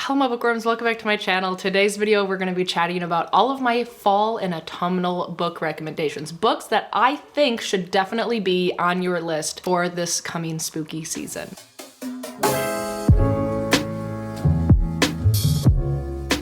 Hello bookworms, welcome back to my channel. Today's video we're going to be chatting about all of my fall and autumnal book recommendations. Books that I think should definitely be on your list for this coming spooky season.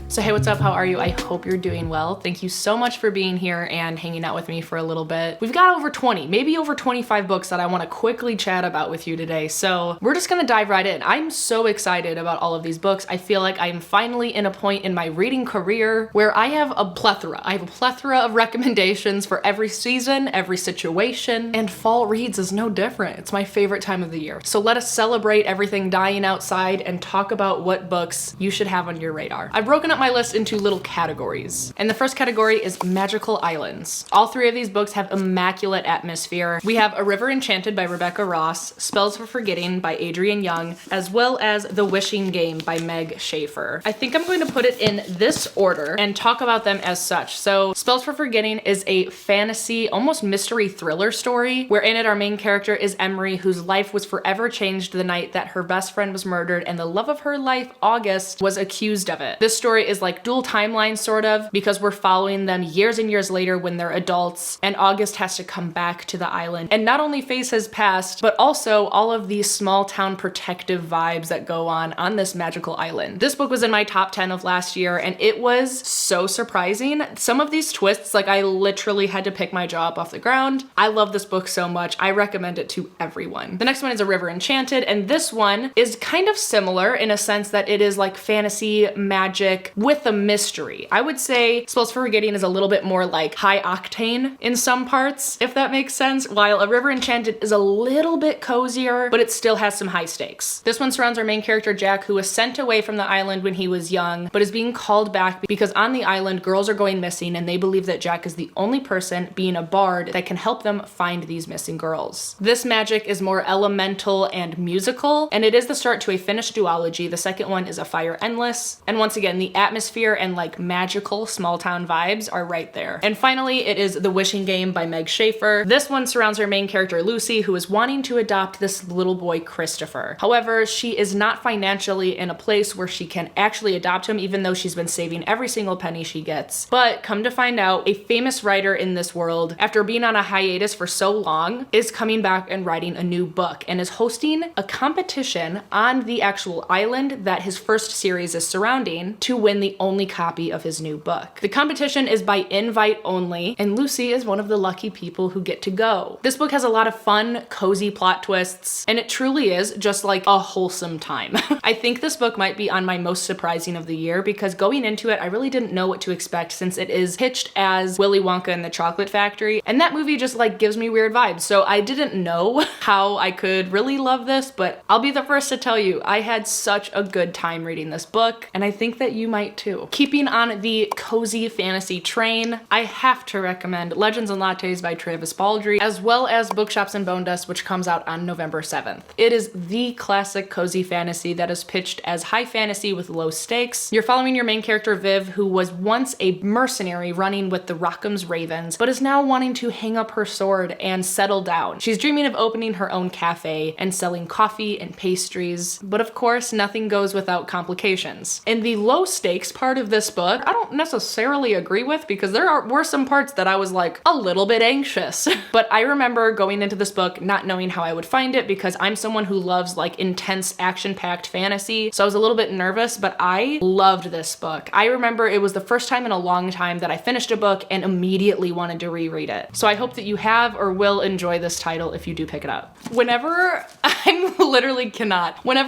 So hey, what's up? How are you? I hope you're doing well. Thank you so much for being here and hanging out with me for a little bit. We've got over 20, maybe over 25 books that I want to quickly chat about with you today. So we're just gonna dive right in. I'm so excited about all of these books. I feel like I'm finally in a point in my reading career where I have a plethora. I have a plethora of recommendations for every season, every situation, and fall reads is no different. It's my favorite time of the year. So let us celebrate everything dying outside and talk about what books you should have on your radar. I've broken up my list into little categories. And the first category is magical islands. All three of these books have immaculate atmosphere. We have A River Enchanted by Rebecca Ross, Spells for Forgetting by Adrienne Young, as well as The Wishing Game by Meg Schaefer. I think I'm going to put it in this order and talk about them as such. So Spells for Forgetting is a fantasy, almost mystery thriller story, where in it our main character is Emery, whose life was forever changed the night that her best friend was murdered and the love of her life, August, was accused of it. This story is like dual timelines sort of, because we're following them years and years later when they're adults, and August has to come back to the island and not only face his past, but also all of these small town protective vibes that go on this magical island. This book was in my top 10 of last year and it was so surprising. Some of these twists, like I literally had to pick my jaw up off the ground. I love this book so much. I recommend it to everyone. The next one is A River Enchanted, and this one is kind of similar in a sense that it is like fantasy magic with a mystery. I would say Spells for Forgetting is a little bit more like high octane in some parts, if that makes sense, while A River Enchanted is a little bit cozier, but it still has some high stakes. This one surrounds our main character Jack, who was sent away from the island when he was young, but is being called back because on the island girls are going missing and they believe that Jack is the only person, being a bard, that can help them find these missing girls. This magic is more elemental and musical, and it is the start to a finished duology. The second one is A Fire Endless, and once again the atmosphere and like magical small town vibes are right there. And finally, it is The Wishing Game by Meg Schaefer. This one surrounds her main character Lucy, who is wanting to adopt this little boy Christopher. However, she is not financially in a place where she can actually adopt him, even though she's been saving every single penny she gets. But come to find out, a famous writer in this world, after being on a hiatus for so long, is coming back and writing a new book and is hosting a competition on the actual island that his first series is surrounding to win the only copy of his new book. The competition is by invite only, and Lucy is one of the lucky people who get to go. This book has a lot of fun, cozy plot twists, and it truly is just like a wholesome time. I think this book might be on my most surprising of the year because going into it, I really didn't know what to expect since it is pitched as Willy Wonka and the Chocolate Factory, and that movie just like gives me weird vibes. So I didn't know how I could really love this, but I'll be the first to tell you, I had such a good time reading this book, and I think that you might too. Keeping on the cozy fantasy train, I have to recommend Legends and Lattes by Travis Baldree, as well as Bookshops and Bone Dust, which comes out on November 7th. It is the classic cozy fantasy that is pitched as high fantasy with low stakes. You're following your main character Viv, who was once a mercenary running with the Rockham's Ravens, but is now wanting to hang up her sword and settle down. She's dreaming of opening her own cafe and selling coffee and pastries, but of course nothing goes without complications. In the low stakes part of this book, I don't necessarily agree with, because were some parts that I was like a little bit anxious. But I remember going into this book not knowing how I would find it because I'm someone who loves like intense action-packed fantasy. So I was a little bit nervous, but I loved this book. I remember it was the first time in a long time that I finished a book and immediately wanted to reread it. So I hope that you have or will enjoy this title if you do pick it up. Whenever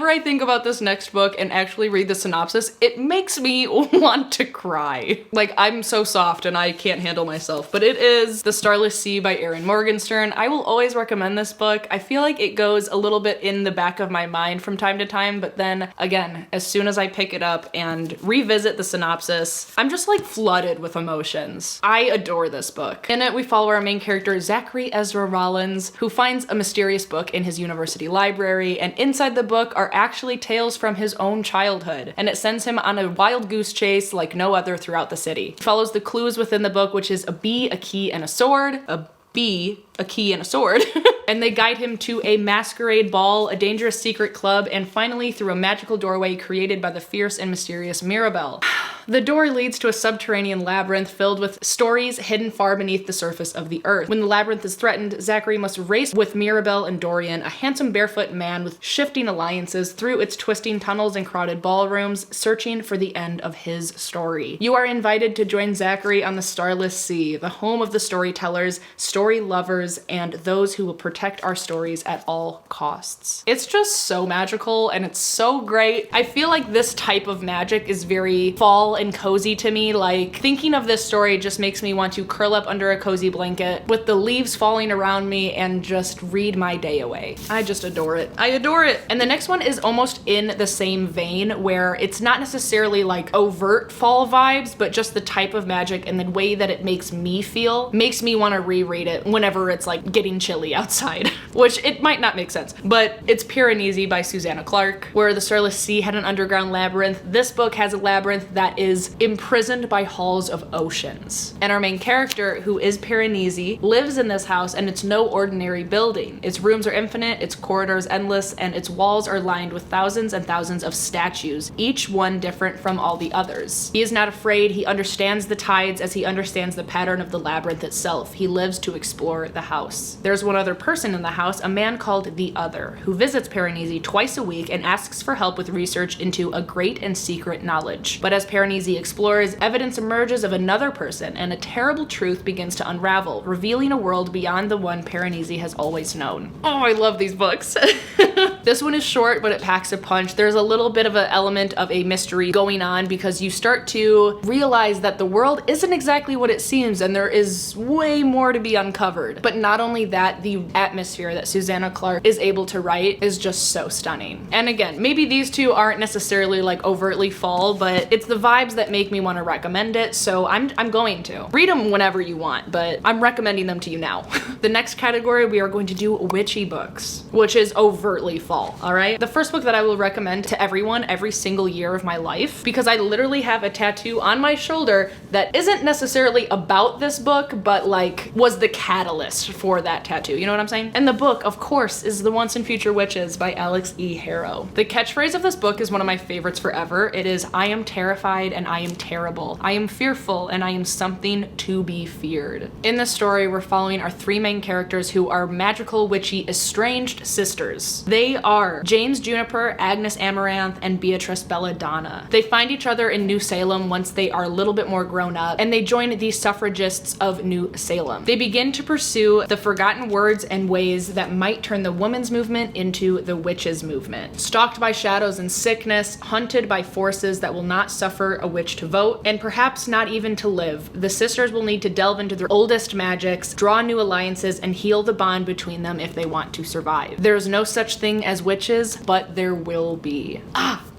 I think about this next book and actually read the synopsis, it makes me want to cry. Like, I'm so soft and I can't handle myself, but it is The Starless Sea by Erin Morgenstern. I will always recommend this book. I feel like it goes a little bit in the back of my mind from time to time, but then again, as soon as I pick it up and revisit the synopsis, I'm just like flooded with emotions. I adore this book. In it, we follow our main character, Zachary Ezra Rollins, who finds a mysterious book in his university library, and inside the book are actually tales from his own childhood, and it sends him on a wild goose chase like no other throughout the city. It follows the clues within the book, which is a bee, a key, and a sword, a B, a key and a sword. And they guide him to a masquerade ball, a dangerous secret club, and finally through a magical doorway created by the fierce and mysterious Mirabelle. The door leads to a subterranean labyrinth filled with stories hidden far beneath the surface of the earth. When the labyrinth is threatened, Zachary must race with Mirabelle and Daryan, a handsome barefoot man with shifting alliances, through its twisting tunnels and crowded ballrooms, searching for the end of his story. You are invited to join Zachary on the Starless Sea, the home of the storytellers, story lovers, and those who will protect our stories at all costs. It's just so magical and it's so great. I feel like this type of magic is very fall and cozy to me. Like, thinking of this story just makes me want to curl up under a cozy blanket with the leaves falling around me and just read my day away. I just adore it. I adore it. And the next one is almost in the same vein, where it's not necessarily like overt fall vibes, but just the type of magic and the way that it makes me feel makes me want to reread it whenever it's like getting chilly outside, which it might not make sense. But it's Piranesi by Susanna Clarke. Where the Starless Sea had an underground labyrinth, this book has a labyrinth that is imprisoned by halls of oceans. And our main character, who is Piranesi, lives in this house, and it's no ordinary building. Its rooms are infinite, its corridors endless, and its walls are lined with thousands and thousands of statues, each one different from all the others. He is not afraid. He understands the tides as he understands the pattern of the labyrinth itself. He lives to explore the house. There's one other person in the house, a man called the Other, who visits Piranesi twice a week and asks for help with research into a great and secret knowledge. But as Piranesi explores, evidence emerges of another person, and a terrible truth begins to unravel, revealing a world beyond the one Piranesi has always known. Oh, I love these books. This one is short, but it packs a punch. There's a little bit of an element of a mystery going on because you start to realize that the world isn't exactly what it seems, and there is way more to be uncovered. But not only that, the atmosphere that Susanna Clarke is able to write is just so stunning. And again, maybe these two aren't necessarily like overtly fall, but it's the vibes that make me want to recommend it, so I'm going to. Read them whenever you want, but I'm recommending them to you now. The next category, we are going to do witchy books, which is overtly fall, all right? The first book that I will recommend to everyone every single year of my life, because I literally have a tattoo on my shoulder that isn't necessarily about this book, but like was the catalyst for that tattoo, you know what I'm saying? And the book, of course, is The Once and Future Witches by Alex E. Harrow. The catchphrase of this book is one of my favorites forever. It is, "I am terrified and I am terrible. I am fearful and I am something to be feared." In this story, we're following our three main characters who are magical, witchy, estranged sisters. They are James Juniper, Agnes Amaranth, and Beatrice Belladonna. They find each other in New Salem once they are a little bit more grown up, and they join the suffragists of New Salem. They begin to pursue the forgotten words and ways that might turn the women's movement into the witches' movement. Stalked by shadows and sickness, hunted by forces that will not suffer a witch to vote, and perhaps not even to live, the sisters will need to delve into their oldest magics, draw new alliances, and heal the bond between them if they want to survive. There is no such thing as witches, but there will be.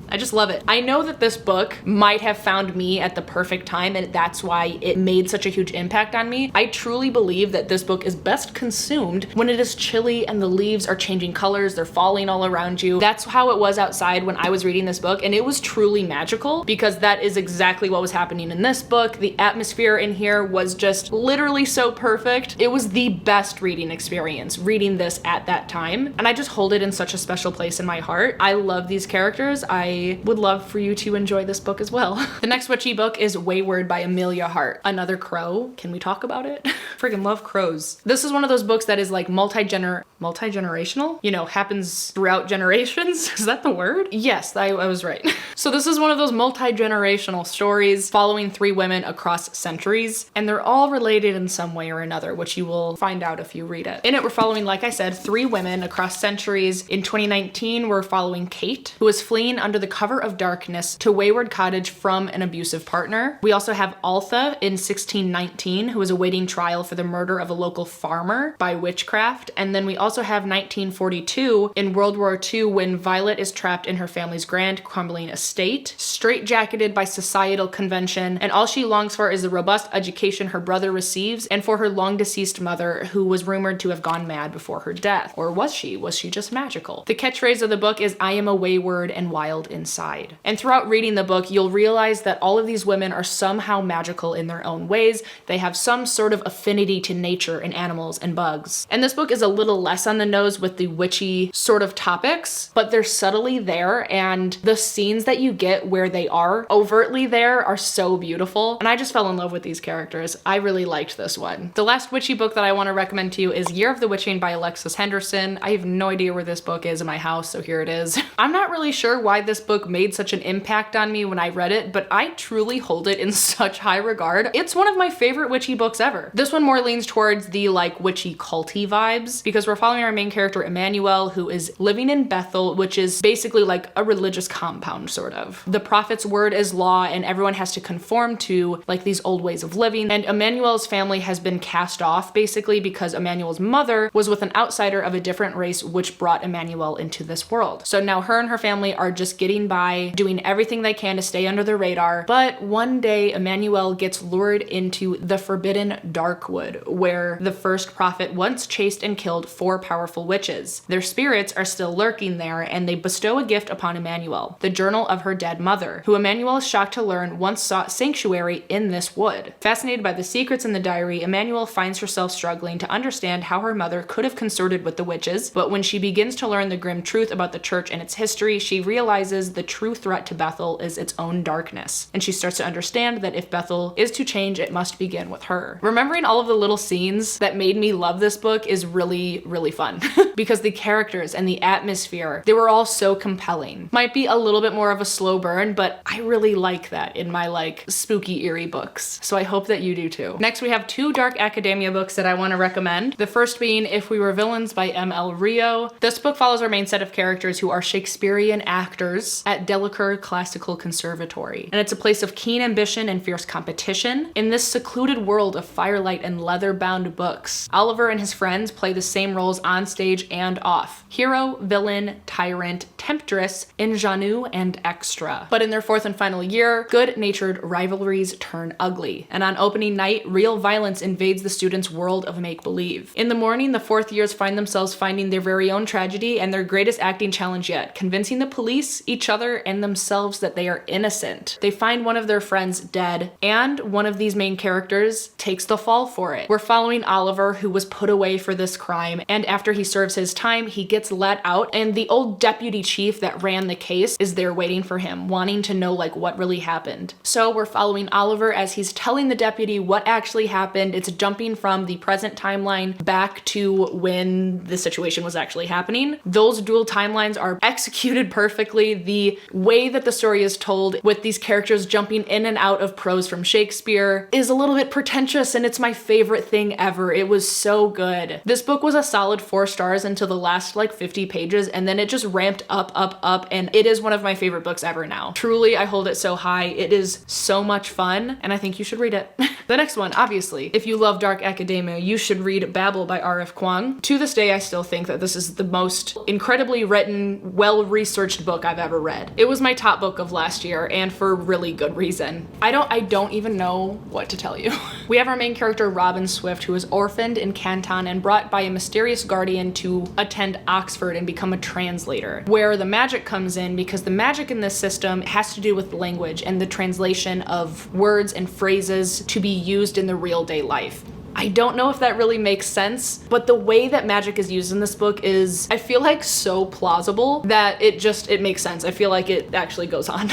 I just love it. I know that this book might have found me at the perfect time, and that's why it made such a huge impact on me. I truly believe that this book is best consumed when it is chilly and the leaves are changing colors, they're falling all around you. That's how it was outside when I was reading this book, and it was truly magical because that is exactly what was happening in this book. The atmosphere in here was just literally so perfect. It was the best reading experience, reading this at that time, and I just hold it in such a special place in my heart. I love these characters. I would love for you to enjoy this book as well. The next witchy book is Wayward by Amelia Hart. Another crow. Can we talk about it? Friggin' love crows. This is one of those books that is like multi-generational? You know, happens throughout generations. Is that the word? Yes, I was right. So this is one of those multi-generational stories following three women across centuries, and they're all related in some way or another, which you will find out if you read it. In it, we're following, like I said, three women across centuries. In 2019, we're following Kate, who is fleeing under the cover of darkness to Wayward Cottage from an abusive partner. We also have Altha in 1619, who is awaiting trial for the murder of a local farmer by witchcraft. And then we also have 1942 in World War II, when Violet is trapped in her family's grand crumbling estate, straitjacketed by societal convention, and all she longs for is the robust education her brother receives, and for her long deceased mother, who was rumored to have gone mad before her death. Or was she? Was she just magical? The catchphrase of the book is, "I am a wayward and wild inside. And throughout reading the book, you'll realize that all of these women are somehow magical in their own ways. They have some sort of affinity to nature and animals and bugs. And this book is a little less on the nose with the witchy sort of topics, but they're subtly there, and the scenes that you get where they are overtly there are so beautiful. And I just fell in love with these characters. I really liked this one. The last witchy book that I want to recommend to you is Year of the Witching by Alexis Henderson. I have no idea where this book is in my house, so here it is. I'm not really sure why this book made such an impact on me when I read it, but I truly hold it in such high regard. It's one of my favorite witchy books ever. This one more leans towards the like witchy culty vibes, because we're following our main character Emmanuel, who is living in Bethel, which is basically like a religious compound sort of. The prophet's word is law, and everyone has to conform to like these old ways of living. And Emmanuel's family has been cast off basically because Emmanuel's mother was with an outsider of a different race, which brought Emmanuel into this world. So now her and her family are just getting by, doing everything they can to stay under the radar. But one day Emmanuel gets lured into the forbidden Darkwood, where the first prophet once chased and killed 4 powerful witches. Their spirits are still lurking there, and they bestow a gift upon Emmanuel, the journal of her dead mother, who Emmanuel is shocked to learn once sought sanctuary in this wood. Fascinated by the secrets in the diary, Emmanuel finds herself struggling to understand how her mother could have consorted with the witches, but when she begins to learn the grim truth about the church and its history, she realizes the true threat to Bethel is its own darkness, and she starts to understand that if Bethel is to change, it must begin with her. Remembering all of the little scenes that made me love this book is really, really fun because the characters and the atmosphere, they were all so compelling. Might be a little bit more of a slow burn, but I really like that in my like spooky, eerie books. So I hope that you do too. Next, we have 2 dark academia books that I want to recommend. The first being If We Were Villains by M.L. Rio. This book follows our main set of characters who are Shakespearean actors at Delacour Classical Conservatory. And it's a place of keen ambition and fierce competition. In this secluded world of firelight and leather-bound books, Oliver and his friends play the same roles on stage and off: hero, villain, tyrant, temptress, ingenue, and extra. But in their 4th and final year, good-natured rivalries turn ugly, and on opening night, real violence invades the students' world of make-believe. In the morning, the 4th years find themselves finding their very own tragedy and their greatest acting challenge yet, convincing the police, each other, and themselves that they are innocent. They find one of their friends dead, and one of these main characters takes the fall for it. We're following Oliver, who was put away for this crime, and after he serves his time, he gets let out, and the old deputy chief that ran the case is there waiting for him, wanting to know like what really happened. So we're following Oliver as he's telling the deputy what actually happened. It's jumping from the present timeline back to when the situation was actually happening. Those dual timelines are executed perfectly. The way that the story is told, with these characters jumping in and out of prose from Shakespeare, is a little bit pretentious, and it's my favorite thing ever. It was so good. This book was a solid 4 stars until the last like 50 pages, and then it just ramped up, and it is one of my favorite books ever now. Truly, I hold it so high. It is so much fun, and I think you should read it. The next one, obviously, if you love dark academia, you should read Babel by R.F. Kuang. To this day, I still think that this is the most incredibly written, well-researched book I've ever read. It was my top book of last year, and for really good reason. I don't even know what to tell you. We have our main character, Robin Swift, who is orphaned in Canton and brought by a mysterious guardian to attend Oxford and become a translator, where the magic comes in, because the magic in this system has to do with language and the translation of words and phrases to be used in the real day life. I don't know if that really makes sense, but the way that magic is used in this book is, I feel like, so plausible that it makes sense. I feel like it actually goes on.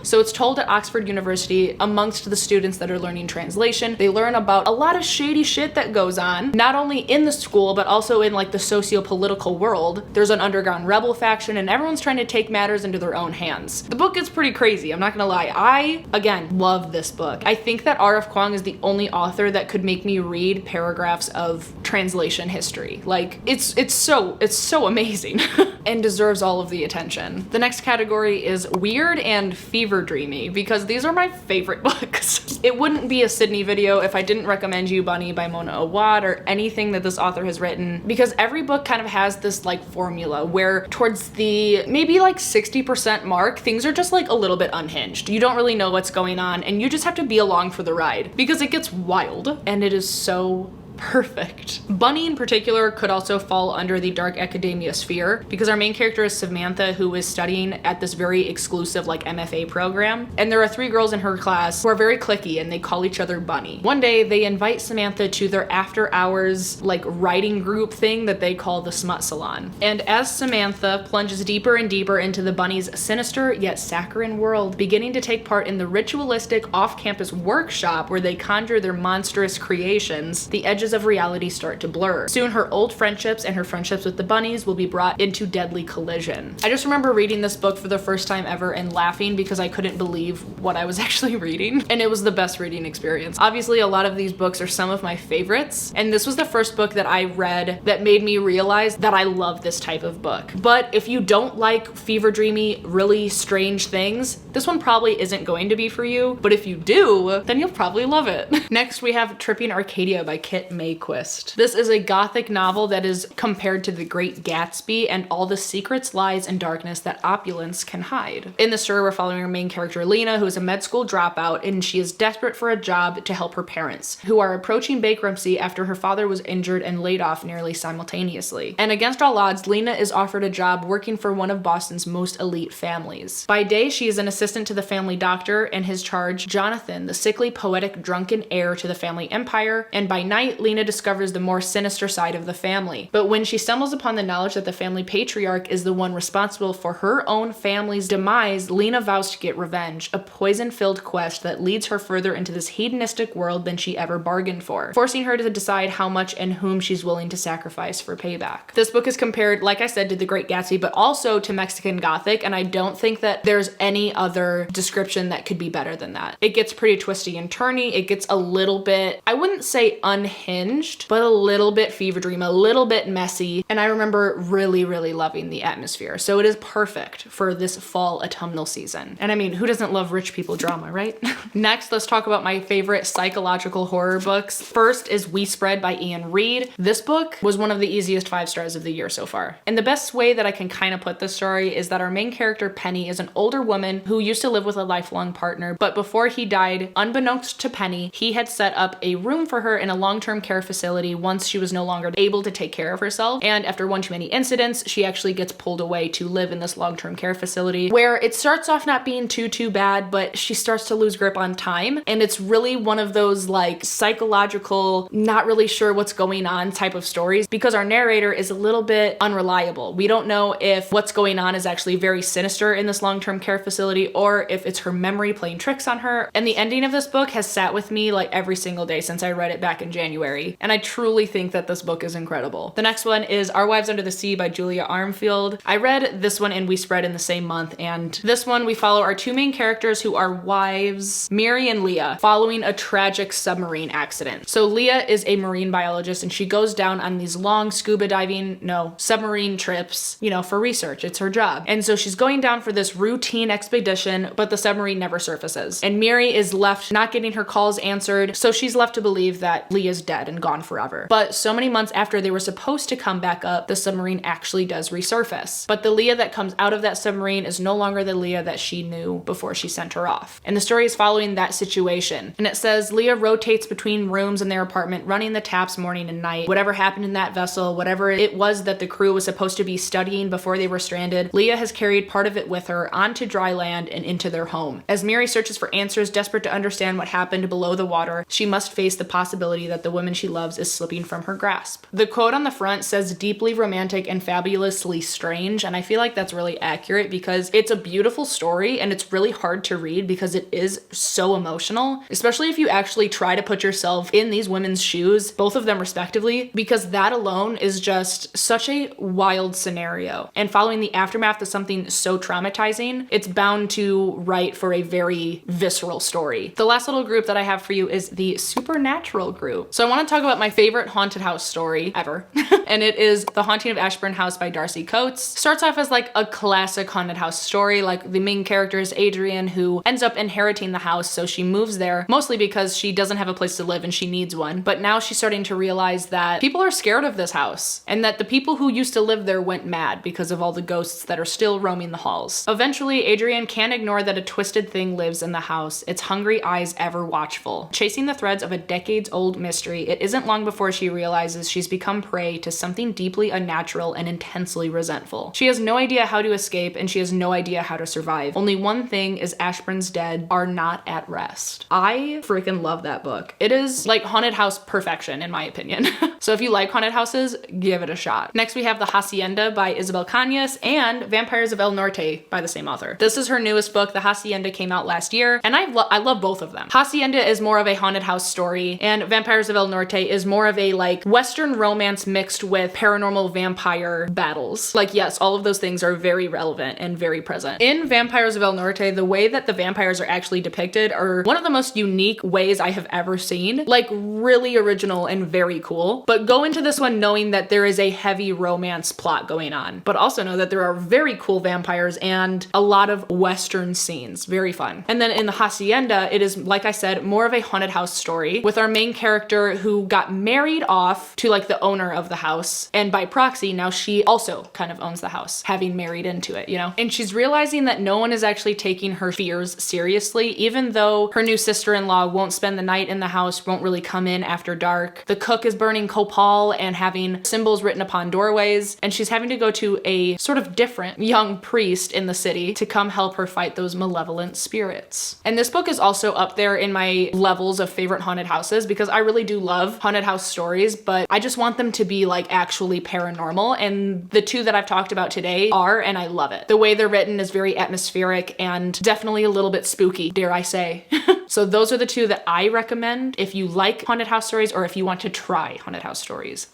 So it's told at Oxford University amongst the students that are learning translation. They learn about a lot of shady shit that goes on, not only in the school, but also in like the socio-political world. There's an underground rebel faction, and everyone's trying to take matters into their own hands. The book is pretty crazy, I'm not gonna lie. I, again, love this book. I think that R.F. Kuang is the only author that could make me read paragraphs of translation history. Like, it's so amazing and deserves all of the attention. The next category is weird and fever dreamy, because these are my favorite books. It wouldn't be a Sydney video if I didn't recommend you Bunny by Mona Awad or anything that this author has written, because every book kind of has this like formula where towards the maybe like 60% mark, things are just like a little bit unhinged. You don't really know what's going on, and you just have to be along for the ride because it gets wild, and it is so perfect. Bunny in particular could also fall under the dark academia sphere because our main character is Samantha, who is studying at this very exclusive like MFA program. And there are 3 girls in her class who are very cliquey and they call each other Bunny. One day they invite Samantha to their after hours like writing group thing that they call the Smut Salon. And as Samantha plunges deeper and deeper into the Bunny's sinister yet saccharine world, beginning to take part in the ritualistic off-campus workshop where they conjure their monstrous creations, the edges of reality start to blur. Soon her old friendships and her friendships with the bunnies will be brought into deadly collision. I just remember reading this book for the first time ever and laughing because I couldn't believe what I was actually reading, and it was the best reading experience. Obviously, a lot of these books are some of my favorites, and this was the first book that I read that made me realize that I love this type of book. But if you don't like fever dreamy, really strange things, this one probably isn't going to be for you, but if you do, then you'll probably love it. Next, we have Tripping Arcadia by Kit Mayquist. This is a gothic novel that is compared to The Great Gatsby and all the secrets, lies, and darkness that opulence can hide. In the story, we're following our main character, Lena, who is a med school dropout, and she is desperate for a job to help her parents, who are approaching bankruptcy after her father was injured and laid off nearly simultaneously. And against all odds, Lena is offered a job working for one of Boston's most elite families. By day, she is an assistant to the family doctor and his charge, Jonathan, the sickly, poetic, drunken heir to the family empire, and by night, Lena discovers the more sinister side of the family. But when she stumbles upon the knowledge that the family patriarch is the one responsible for her own family's demise, Lena vows to get revenge, a poison-filled quest that leads her further into this hedonistic world than she ever bargained for, forcing her to decide how much and whom she's willing to sacrifice for payback. This book is compared, like I said, to The Great Gatsby, but also to Mexican Gothic, and I don't think that there's any other description that could be better than that. It gets pretty twisty and turny. It gets a little bit, I wouldn't say unhinged, but a little bit fever dream, a little bit messy, and I remember really, really loving the atmosphere. So it is perfect for this fall autumnal season. And I mean, who doesn't love rich people drama, right? Next, let's talk about my favorite psychological horror books. First is We Spread by Ian Reid. This book was one of the easiest 5 stars of the year so far. And the best way that I can kind of put this story is that our main character, Penny, is an older woman who used to live with a lifelong partner, but before he died, unbeknownst to Penny, he had set up a room for her in a long-term care facility once she was no longer able to take care of herself. And after one too many incidents, she actually gets pulled away to live in this long-term care facility where it starts off not being too bad, but she starts to lose grip on time. And it's really one of those like psychological, not really sure what's going on type of stories because our narrator is a little bit unreliable. We don't know if what's going on is actually very sinister in this long-term care facility or if it's her memory playing tricks on her. And the ending of this book has sat with me like every single day since I read it back in January. And I truly think that this book is incredible. The next one is Our Wives Under the Sea by Julia Armfield. I read this one and We Spread in the same month, and this one we follow our 2 main characters who are wives, Mary and Leah, following a tragic submarine accident. So Leah is a marine biologist and she goes down on these long submarine trips, you know, for research. It's her job. And so she's going down for this routine expedition, but the submarine never surfaces. And Mary is left not getting her calls answered, so she's left to believe that Leah's dead and gone forever. But so many months after they were supposed to come back up, the submarine actually does resurface. But the Leah that comes out of that submarine is no longer the Leah that she knew before she sent her off. And the story is following that situation. And it says Leah rotates between rooms in their apartment, running the taps morning and night. Whatever happened in that vessel, whatever it was that the crew was supposed to be studying before they were stranded, Leah has carried part of it with her onto dry land and into their home. As Mary searches for answers, desperate to understand what happened below the water, she must face the possibility that the woman she loves is slipping from her grasp. The quote on the front says deeply romantic and fabulously strange, and I feel like that's really accurate because it's a beautiful story and it's really hard to read because it is so emotional, especially if you actually try to put yourself in these women's shoes, both of them respectively, because that alone is just such a wild scenario. And following the aftermath of something so traumatizing, it's bound to write for a very visceral story. The last little group that I have for you is the supernatural group. So I want to talk about my favorite haunted house story ever, and it is The Haunting of Ashburn House by Darcy Coates. Starts off as like a classic haunted house story. Like the main character is Adrian, who ends up inheriting the house, so she moves there mostly because she doesn't have a place to live and she needs one. But now she's starting to realize that people are scared of this house and that the people who used to live there went mad because of all the ghosts that are still roaming the halls. Eventually, Adrian can't ignore that a twisted thing lives in the house, its hungry eyes ever watchful. Chasing the threads of a decades-old mystery, quickly, it isn't long before she realizes she's become prey to something deeply unnatural and intensely resentful. She has no idea how to escape, and she has no idea how to survive. Only one thing is Ashburn's dead are not at rest. I freaking love that book. It is like haunted house perfection in my opinion. So if you like haunted houses, give it a shot. Next we have The Hacienda by Isabel Cañas and Vampires of El Norte by the same author. This is her newest book. The Hacienda came out last year, and I love both of them. Hacienda is more of a haunted house story, and Vampires of El Norte is more of a like Western romance mixed with paranormal vampire battles. Like yes, all of those things are very relevant and very present. In Vampires of El Norte, the way that the vampires are actually depicted are one of the most unique ways I have ever seen. Like really original and very cool. But go into this one knowing that there is a heavy romance plot going on, but also know that there are very cool vampires and a lot of Western scenes. Very fun. And then in The Hacienda, it is, like I said, more of a haunted house story with our main character who got married off to like the owner of the house. And by proxy, now she also kind of owns the house, having married into it, you know? And she's realizing that no one is actually taking her fears seriously, even though her new sister-in-law won't spend the night in the house, won't really come in after dark. The cook is burning copal and having symbols written upon doorways, and she's having to go to a sort of different young priest in the city to come help her fight those malevolent spirits. And this book is also up there in my levels of favorite haunted houses because I really do love haunted house stories, but I just want them to be like actually paranormal, and the two that I've talked about today are, and I love it. The way they're written is very atmospheric and definitely a little bit spooky, dare I say. So those are the two that I recommend if you like haunted house stories or if you want to try haunted house stories.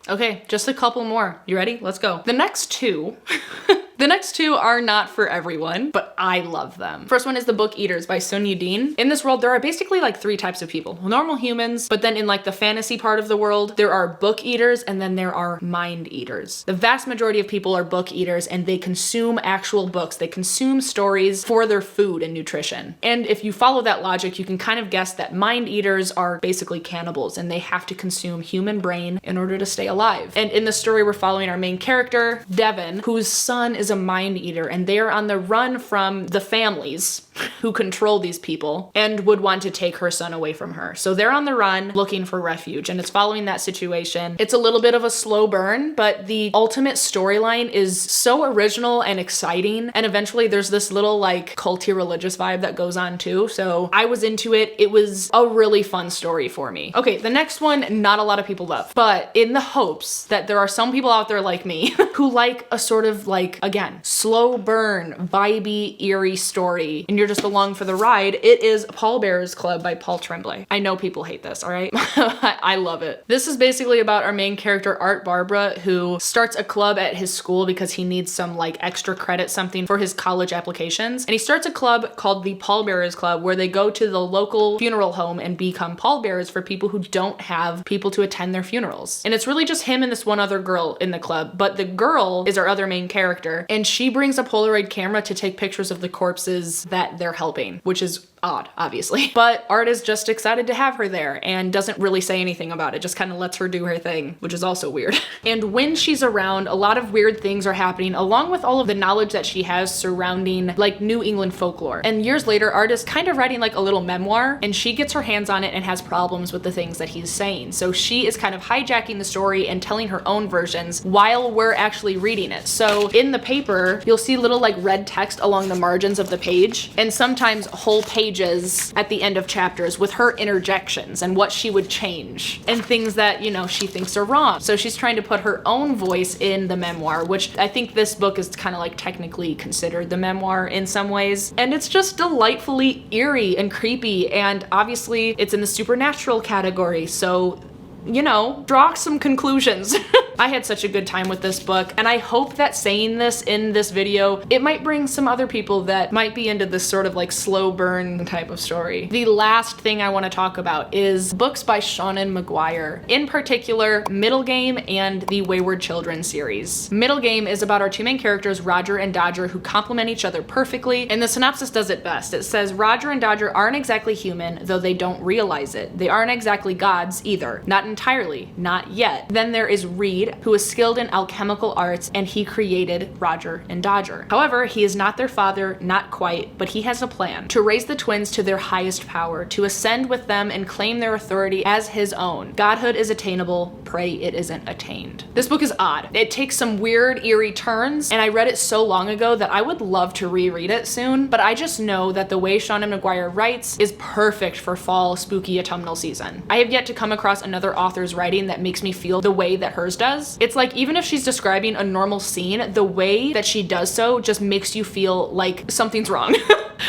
Okay, just a couple more. You ready? Let's go. The next two The next two are not for everyone, but I love them. First one is The Book Eaters by Sun Yudin. In this world, there are basically like three types of people. Normal humans, but then in like the fantasy part of the world, there are book eaters and then there are mind eaters. The vast majority of people are book eaters and they consume actual books. They consume stories for their food and nutrition. And if you follow that logic, you can kind of guess that mind eaters are basically cannibals and they have to consume human brain in order to stay alive. And in the story, we're following our main character, Devon, whose son is a mind eater, and they are on the run from the families who control these people and would want to take her son away from her. So they're on the run looking for refuge, and it's following that situation. It's a little bit of a slow burn, but the ultimate storyline is so original and exciting, and eventually there's this little like culty religious vibe that goes on too. So I was into it. It was a really fun story for me. Okay, the next one, not a lot of people love, but in the hopes that there are some people out there like me who like a sort of like, again, slow burn, vibey, eerie story, and you're just along for the ride, it is Palmeras Club by Paul Tremblay. I know people hate this, all right? I love it. This is basically about our main character, Art Barbara, who starts a club at his school because he needs some like extra credit, something for his college applications. And he starts a club called the Pallbearers Club where they go to the local funeral home and become pallbearers for people who don't have people to attend their funerals. And it's really just him and this one other girl in the club, but the girl is our other main character, and she brings a Polaroid camera to take pictures of the corpses that they're helping, which is odd, obviously. But Art is just excited to have her there and doesn't really say anything about it, just kind of lets her do her thing, which is also weird. And when she's around, a lot of weird things are happening, along with all of the knowledge that she has surrounding like New England folklore. And years later, Art is kind of writing like a little memoir, and she gets her hands on it and has problems with the things that he's saying. So she is kind of hijacking the story and telling her own versions while we're actually reading it. So in the paper, you'll see little like red text along the margins of the page, and sometimes whole pages at the end of chapters with her interjections and what she would change and things that, you know, she thinks are wrong. So she's trying to put her own voice in the memoir, which I think this book is kind of like technically considered the memoir in some ways. And it's just delightfully eerie and creepy, and obviously it's in the supernatural category. So, you know, draw some conclusions. I had such a good time with this book, and I hope that saying this in this video, it might bring some other people that might be into this sort of like slow burn type of story. The last thing I want to talk about is books by Seanan McGuire, in particular Middle Game and the Wayward Children series. Middle Game is about our two main characters, Roger and Dodger, who complement each other perfectly, and the synopsis does it best. It says, Roger and Dodger aren't exactly human, though they don't realize it. They aren't exactly gods either. Not entirely, not yet. Then there is Reed, breed who is skilled in alchemical arts, and he created Roger and Dodger. However, he is not their father, not quite, but he has a plan to raise the twins to their highest power, to ascend with them and claim their authority as his own. Godhood is attainable, pray it isn't attained. This book is odd. It takes some weird, eerie turns, and I read it so long ago that I would love to reread it soon, but I just know that the way Shannah Maguire writes is perfect for fall spooky autumnal season. I have yet to come across another author's writing that makes me feel the way that hers does. It's like even if she's describing a normal scene, the way that she does so just makes you feel like something's wrong.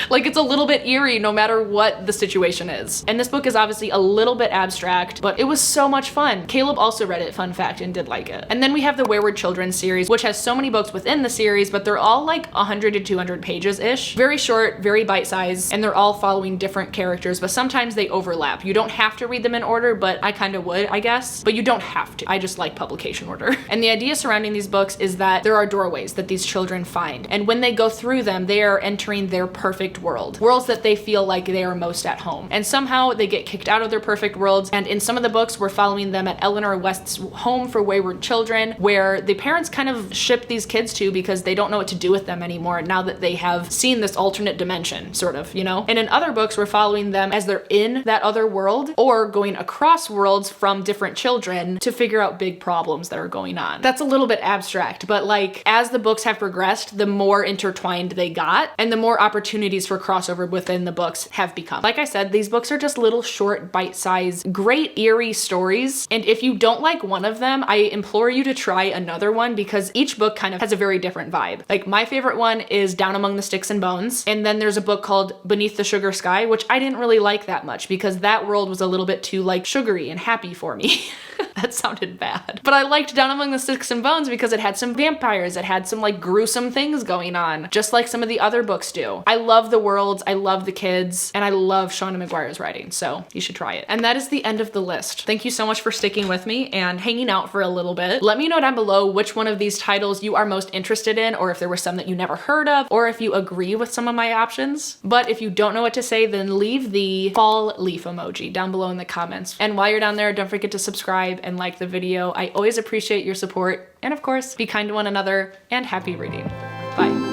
Like it's a little bit eerie no matter what the situation is. And this book is obviously a little bit abstract, but it was so much fun. Caleb also read it, fun fact, and did like it. And then we have the Wayward Children series, which has so many books within the series, but they're all like 100 to 200 pages-ish. Very short, very bite-sized, and they're all following different characters, but sometimes they overlap. You don't have to read them in order, but I kind of would, I guess. But you don't have to. I just like publication order. And the idea surrounding these books is that there are doorways that these children find. And when they go through them, they are entering their perfect world. Worlds that they feel like they are most at home. And somehow they get kicked out of their perfect worlds. And in some of the books, we're following them at Eleanor West's home for wayward children, where the parents kind of ship these kids to because they don't know what to do with them anymore now that they have seen this alternate dimension, sort of, you know? And in other books, we're following them as they're in that other world or going across worlds from different children to figure out big problems that are going on. That's a little bit abstract, but like as the books have progressed, the more intertwined they got and the more opportunities for crossover within the books have become. Like I said, these books are just little short, bite-sized, great eerie stories. And if you don't like one of them, I implore you to try another one because each book kind of has a very different vibe. Like my favorite one is Down Among the Sticks and Bones. And then there's a book called Beneath the Sugar Sky, which I didn't really like that much because that world was a little bit too like sugary and happy for me. That sounded bad. But I liked Down Among the Sticks and Bones because it had some vampires, it had some like gruesome things going on, just like some of the other books do. I love the worlds, I love the kids, and I love Shannah Maguire's writing, so you should try it. And that is the end of the list. Thank you so much for sticking with me and hanging out for a little bit. Let me know down below which one of these titles you are most interested in, or if there were some that you never heard of, or if you agree with some of my options. But if you don't know what to say, then leave the fall leaf emoji down below in the comments. And while you're down there, don't forget to subscribe and like the video. I always appreciate your support. And of course, be kind to one another and happy reading. Bye.